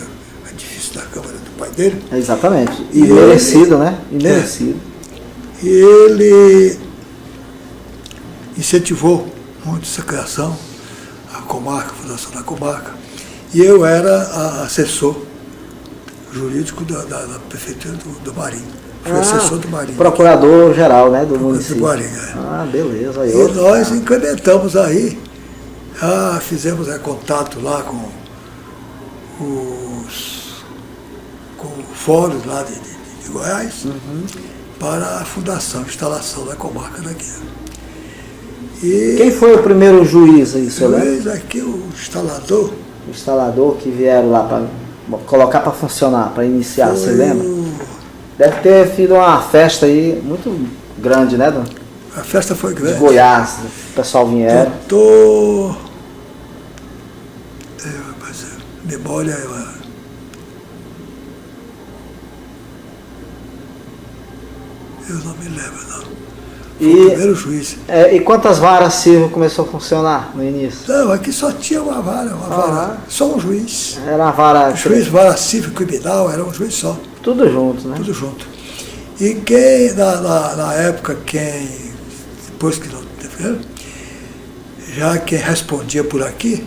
o edifício da Câmara do pai dele. Exatamente. E merecido, né? E merecido. E ele incentivou muito essa criação, a comarca, a fundação da comarca. E eu era assessor jurídico da prefeitura do Marinho. Fui assessor do Marinho. Procurador-geral, né, do município. Do Marinho, beleza. E nós incrementamos aí, fizemos contato lá com o fórum lá de Goiás, para a fundação, instalação da comarca daqui. E quem foi o primeiro juiz aí, senhor? O juiz aqui, o instalador. O instalador que vieram lá para colocar para funcionar, para iniciar, você lembra? Deve ter sido uma festa aí muito grande, né, Dona? A festa foi grande. De Goiás, o pessoal vieram. Memória... Eu não me lembro, não. Foi o primeiro juiz. E quantas varas civil começou a funcionar no início? Não, aqui só tinha uma vara, só um juiz. Era uma vara... Juiz, vara civil, criminal, era um juiz só. Tudo junto, né? Tudo junto. E quem, na época, depois que não teve, já quem respondia por aqui,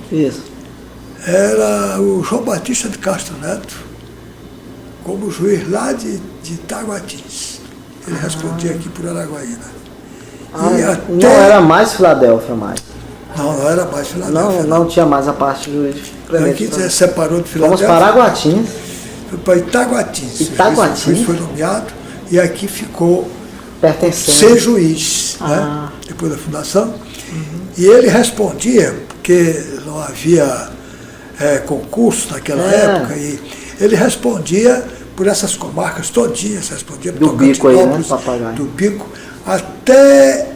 era o João Batista de Castro Neto, como juiz lá de Taguatins. Ele respondia aqui por Araguaína. Não era mais Filadélfia mais? Não era mais Filadélfia. Não tinha mais a parte jurídica. Aqui separou de Filadélfia. Vamos para Araguatins. Foi para Itaguatins. O juiz foi nomeado e aqui ficou pertencendo. ser juiz. Né? Depois depois da fundação, e ele respondia, porque não havia concurso naquela época, e ele respondia por essas comarcas todinhas, respondia do Bico aí, né, Papagaio? Do Bico até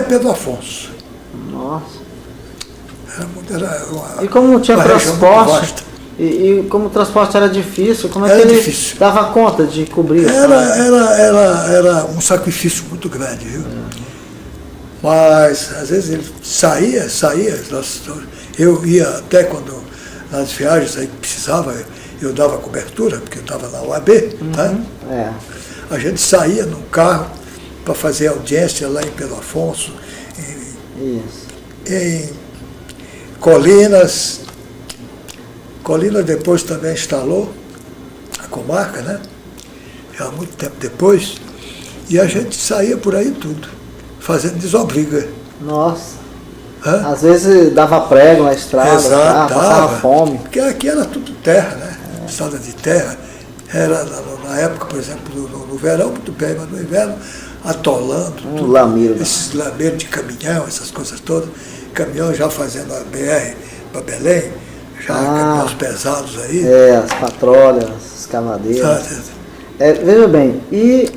Pedro Afonso. Nossa. Era e como não tinha transporte, e como o transporte era difícil, como é era que ele difícil. dava conta de cobrir? Era um sacrifício muito grande, viu? Mas às vezes ele saía, eu ia até quando nas viagens aí que precisava, eu dava cobertura, porque eu estava na UAB, né? A gente saía num carro para fazer audiência lá em Pedro Afonso, em Colinas. Colinas depois também instalou a comarca, né? Já há muito tempo depois. E a gente saía por aí tudo, fazendo desobriga. Nossa. Às vezes dava prego na estrada, passava fome. Porque aqui era tudo terra, né? Estrada de terra. Era na época, por exemplo, no verão muito bem, mas no inverno atolando. Lameiro. Esses lameiros de caminhão, essas coisas todas. Caminhão já fazendo a BR para Belém, já caminhões pesados aí. As patrulhas, as escavadeiras. Veja bem, e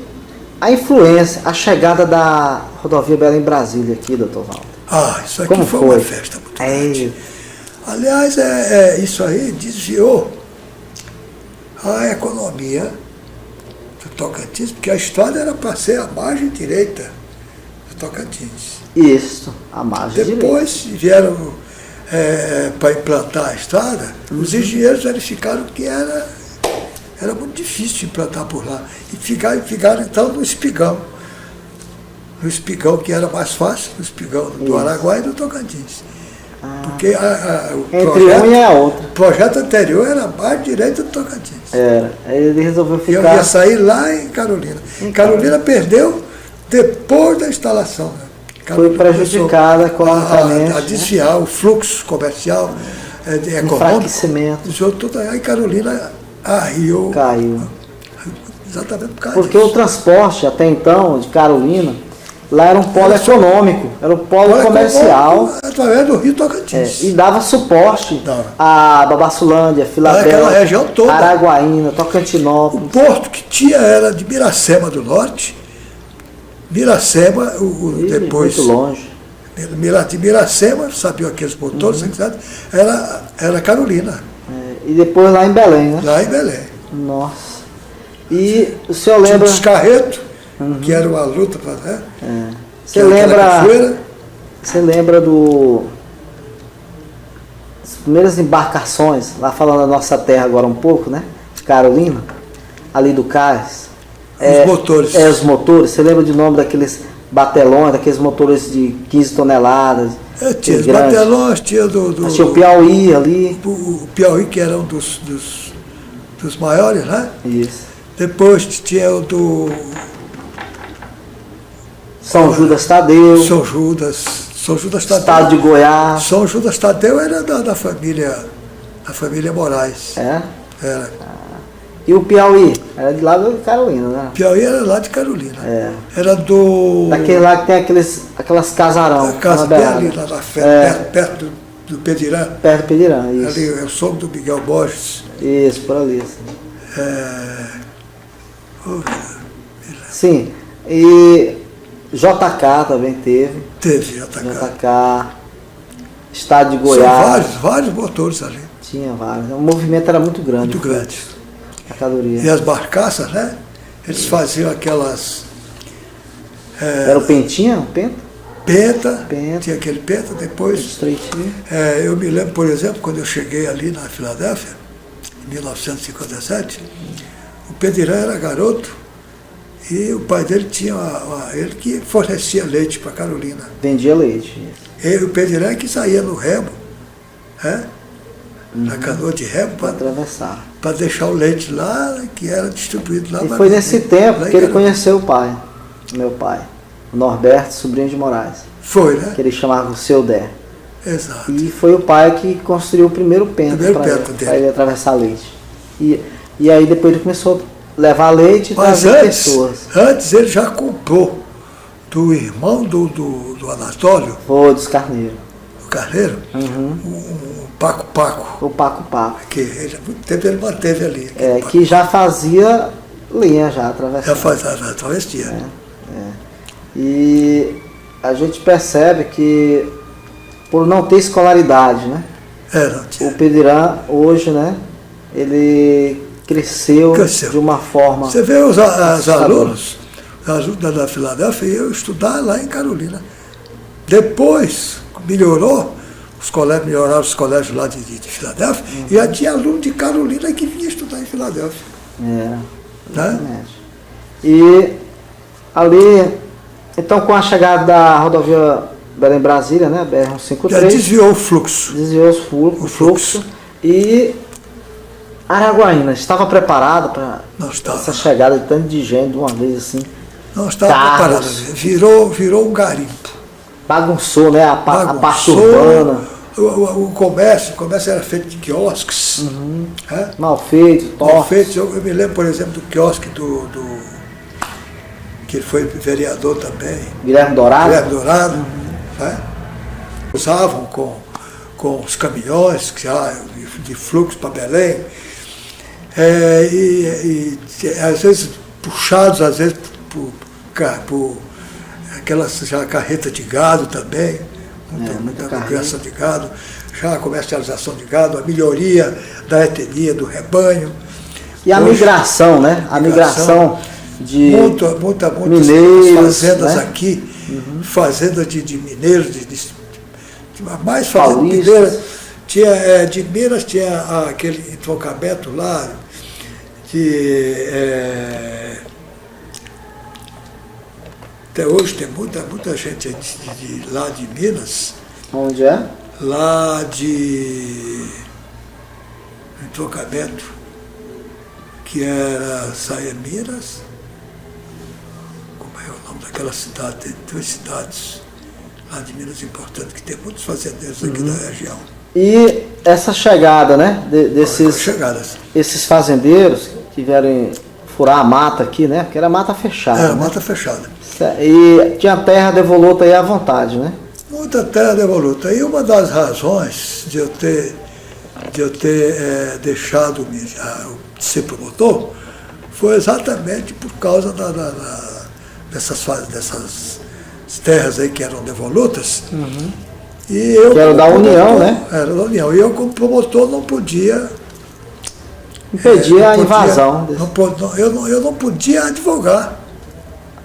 a influência, a chegada da rodovia Belém-Brasília aqui, doutor Walter? Isso aqui foi uma festa muito grande. Aliás, isso aí desviou a economia do Tocantins, porque a estrada era para ser a margem direita do Tocantins. Isso, a margem direita. Depois vieram para implantar a estrada, os engenheiros verificaram que era muito difícil implantar por lá. E ficaram então no espigão. No espigão que era mais fácil, no espigão do Araguaia e do Tocantins. Porque o projeto anterior era a margem direita do Tocantins. Aí ele resolveu ficar... E eu ia sair lá em Carolina. Carolina perdeu depois da instalação. Né? Foi prejudicada economicamente. A desviar o fluxo comercial, econômico. Enfraquecimento. Aí Carolina arriou. Caiu. Exatamente por causa porque disso. o transporte, até então, de Carolina, lá era um polo econômico, era um polo comercial. Através do Rio Tocantins. E dava suporte a Babassulândia, Filadélfia, aquela região toda. Araguaína, Tocantinópolis. O porto que tinha era de Miracema do Norte. Miracema, depois... Muito longe. De Miracema, sabiam aqueles motores, era Carolina. E depois lá em Belém, né? Lá em Belém. Nossa. E o senhor lembra... Tinha o Descarreto, que era uma luta para... Você lembra das primeiras embarcações, lá falando da nossa terra agora um pouco, né? De Carolina, ali do cais. Os motores. Os motores. Você lembra de nome daqueles batelões, daqueles motores de 15 toneladas? Tinha os batelões, tinha tinha o Piauí ali. O Piauí, que era um dos maiores, né? Isso. Depois tinha o do... São Judas Tadeu. São Judas Tadeu. Estado de Goiás. São Judas Tadeu era da família Moraes. Era. E o Piauí? Era de lá de Carolina, né? Piauí era lá de Carolina. Era do... Daquele lá que tem aquelas casarão. A casa bem ali, lá na frente, perto do Pedirã. Perto do Pedirã, isso. Ali é o som do Miguel Borges. Isso, por ali. Sim. E JK também teve. Teve JK. Estado de Goiás. São vários motores ali. Tinha vários. O movimento era muito grande. Muito grande. Mercadoria. E as barcaças, né? Eles faziam aquelas... Era o Pentinha? O Penta? Tinha aquele Penta, depois... Estreitinho. Eu me lembro, por exemplo, quando eu cheguei ali na Filadélfia, em 1957, o Pedirã era garoto e o pai dele tinha ele que fornecia leite para Carolina. Vendia leite. E o Pedirã que saía no remo, na canoa de remo para atravessar. Para deixar o leite lá, que era distribuído lá. E foi nesse tempo que ele conheceu o pai, meu pai, o Norberto Sobrinho de Moraes. Foi, né? Que ele chamava o Seu Dé. Exato. E foi o pai que construiu o primeiro Penta para ele atravessar leite. E aí depois ele começou a levar leite e trazer pessoas. Antes ele já comprou do irmão do Anastório, Foi, dos Carneiros. o Carneiro, o Paco Paco, O Paco Paco. que ele, há muito tempo ele manteve ali. Que já fazia linha, já Já atravessando. faz a travestia. E a gente percebe que, por não ter escolaridade, né? Não tinha. O Pedirã, hoje, né? Ele cresceu de uma forma... Você vê os alunos da Filadélfia iam estudar lá em Carolina. Depois, melhoraram os colégios lá de Filadélfia, e já tinha aluno de Carolina que vinha estudar em Filadélfia. Exatamente. E ali, então, com a chegada da rodovia Belém-Brasília, né? BR-153... Já desviou o fluxo. Desviou o fluxo. E Araguaína estava preparada para essa chegada de tanto de gente de uma vez assim? Não estava preparada. Virou um garimpo. Bagunçou, né? A parte urbana. O comércio era feito de quiosques. Mal feito, torto. Eu me lembro, por exemplo, do quiosque que ele foi vereador também. Guilherme Dourado. Né? Usavam com os caminhões de fluxo para Belém. E às vezes puxados, às vezes por aquelas já carreta de gado também, muita criação de gado, já a comercialização de gado, a melhoria da etnia do rebanho. E a migração, né? A migração de muitas mineiros, fazendas, né? Aqui, fazendas de mineiros, mais fazendas Paulistas. mineiras. De Minas tinha aquele entroncamento lá, até hoje tem muita gente lá de Minas. Onde é? Lá de entroncamento, que saía Minas. Como é o nome daquela cidade? Tem 2 cidades lá de Minas importantes, que tem muitos fazendeiros aqui da região. E essa chegada, né? Esses fazendeiros que vieram furar a mata aqui, né? Porque era mata fechada. Mata fechada. E tinha terra devoluta aí à vontade, né? Muita terra devoluta. E uma das razões de eu ter deixado de ser promotor foi exatamente por causa dessas terras aí que eram devolutas. E eu, que era da União, né? Era da União. E eu, como promotor, não podia impedir a invasão. Eu não podia advogar.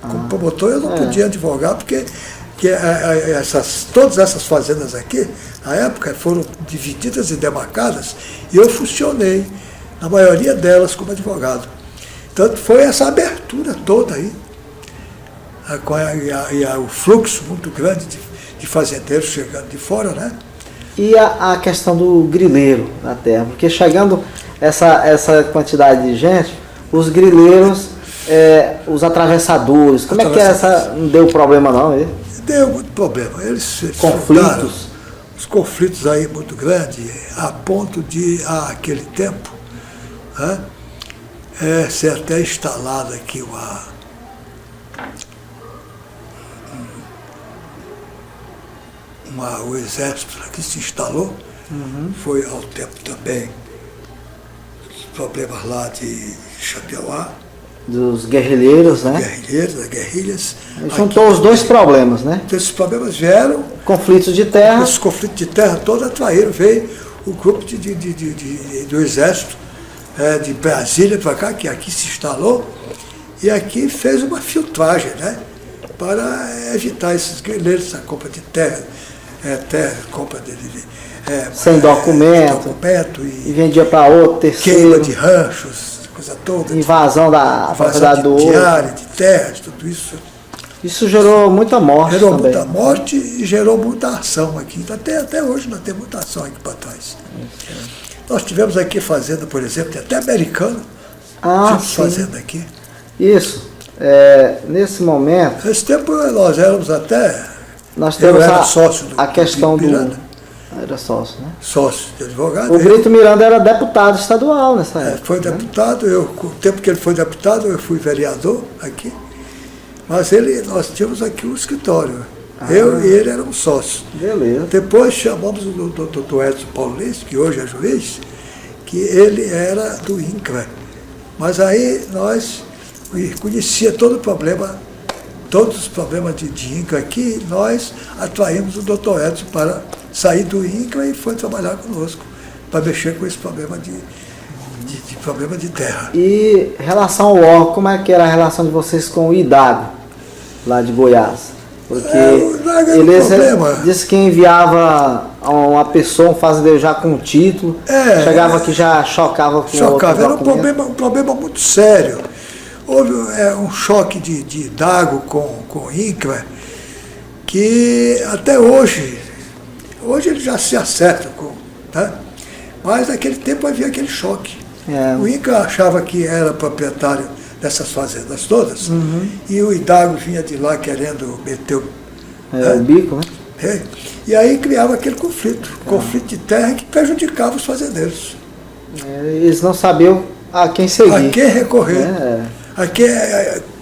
Como promotor, eu não podia advogar, porque todas essas fazendas aqui, na época, foram divididas e demarcadas, e eu funcionei, na maioria delas, como advogado. Então, foi essa abertura toda aí, o fluxo muito grande de fazendeiros chegando de fora, né? E a questão do grileiro na terra, porque chegando essa quantidade de gente, os grileiros, os atravessadores, como é que não deu problema não? Deu muito problema, eles conflitos. Os conflitos aí muito grandes, a ponto de, aquele tempo, ser até instalado aqui o exército aqui se instalou, foi ao tempo também os problemas lá de Chapeuá. Dos guerrilheiros, né? Das guerrilhas. Juntou os dois problemas, né? Então, esses problemas vieram. Conflitos de terra. Esses conflitos de terra todos atraíram, veio o grupo do exército de Brasília para cá, que aqui se instalou, e aqui fez uma filtragem, né? Para evitar esses guerrilheiros, a compra de terra, compra sem documento, e vendia para outro, terceiro. Queima de ranchos, coisa toda. Invasão da propriedade do outro. De área, de terras, tudo isso. Isso gerou muita morte Gerou também. muita morte e gerou muita ação aqui. Até hoje nós temos muita ação aqui para trás. Nós tivemos aqui fazenda, por exemplo, tem até americana. Fazenda aqui. Isso. Nesse momento... Nesse tempo nós éramos até... Nós temos sócio a questão do... Era sócio, né? Sócio de advogado. O Brito Miranda era deputado estadual nessa época. Foi deputado, o tempo que ele foi deputado, eu fui vereador aqui. Mas nós tínhamos aqui um escritório. Eu e ele éramos sócios. Beleza. Depois chamamos o doutor Edson Paulista, que hoje é juiz, que ele era do INCRA. Mas aí nós conhecia todo o problema, todos os problemas de INCRA aqui, nós atraímos o doutor Edson para sair do INCRA e foi trabalhar conosco, para mexer com esse problema problema de terra. E em relação ao órgão, como é que era a relação de vocês com o IDAGO, lá de Goiás? Porque eles disse que enviava uma pessoa, um fazendeiro já com título, chegava aqui já chocava com chocava, era um problema muito sério. Houve um choque de IDAGO com o INCRA, que até hoje ele já se acerta, tá? Mas naquele tempo havia aquele choque. O INCRA achava que era proprietário dessas fazendas todas, e o IDAGO vinha de lá querendo meter o bico, né? E aí criava aquele conflito de terra que prejudicava os fazendeiros. Eles não sabiam a quem seguir. A quem recorrer.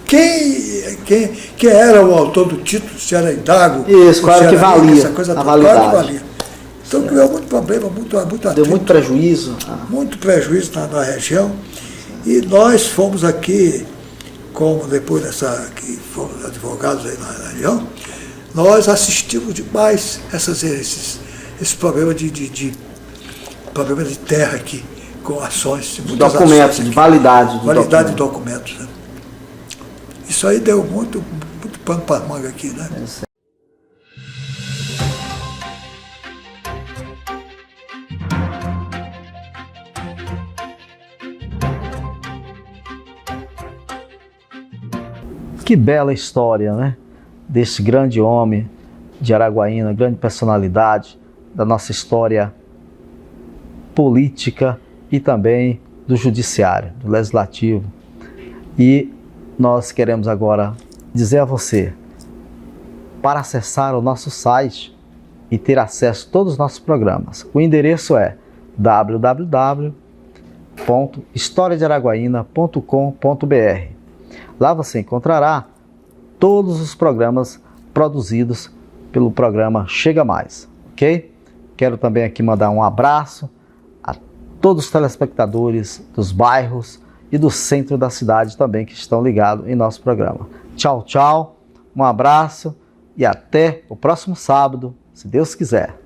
Quem era o autor do título, se era IDAGO. Isso, claro que valia. Essa coisa a validade. Claro que valia. Então criou muito problema, muito atrito. Deu muito prejuízo. Muito prejuízo na região. E nós fomos aqui, como depois que fomos advogados aí na região, nós assistimos demais esse problema problema de terra aqui, com ações. Documentos, de validade. Validade de documentos. Né? Isso aí deu muito pano para manga aqui, né? Que bela história, né? Desse grande homem de Araguaína, grande personalidade da nossa história política e também do judiciário, do legislativo. E nós queremos agora dizer a você, para acessar o nosso site e ter acesso a todos os nossos programas, o endereço é www.historiadearaguaína.com.br. Lá você encontrará todos os programas produzidos pelo programa Chega Mais, ok? Quero também aqui mandar um abraço a todos os telespectadores dos bairros e do centro da cidade também que estão ligados em nosso programa. Tchau, tchau, um abraço e até o próximo sábado, se Deus quiser.